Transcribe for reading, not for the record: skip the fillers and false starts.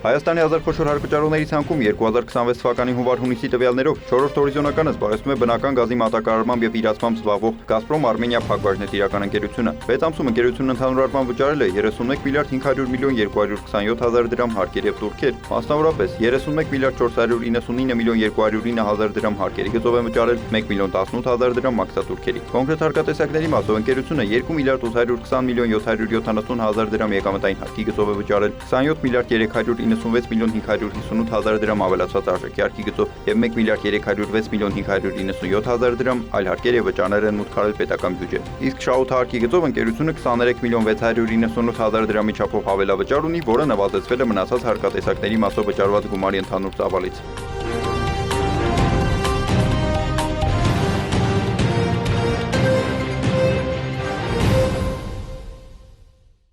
Հայաստանի ազարխոշոր հարկվճարողների ցանկում 2026 թվականի հունվար-հունիսի տվյալներով 4-րդ հորիզոնականը զբաղեցնում է բնական գազի մատակարարմամբ եւ իրացմամբ զբաղվող Գազպրոմ Արմենիա Փակbaşnet իրական ընկերությունը։ 6 ամսում ընկերությունն ընդհանուր առմամբ վճարել է 31 միլիարդ 500 միլիոն 227 հազար դրամ հարկեր եւ տուրքեր։ Մասնավորապես 31 միլիարդ 499 միլիոն 209 հազար դրամ հարկերի գծով է վճարել 1 միլիոն 18 հազար դրամ մաքսատուրքերի։ Կոնկրետ հարկատեսակների մասով ընկերությունը 2 միլիարդ 820 միլիոն 770 հազար դրամ եկամտային հարկի գծով է վճարել 27 միլիարդ 396 միլիոն 558 հազար դրամ ավելացված արժեքի հարկի գծով եւ 1 միլիարդ 306 միլիոն 597 հազար դրամ այլ հարկեր եւ վճարներ են մուտք արել պետական բյուջե։ Իսկ շահութ հարկի գծով ընկերությունը 23 միլիոն 698 հազար դրամի չափով հավելավճար ունի, որը նվազեցվել է մնացած հարկատեսակների մասով վճարված գումարի ընդհանուր ծավալից։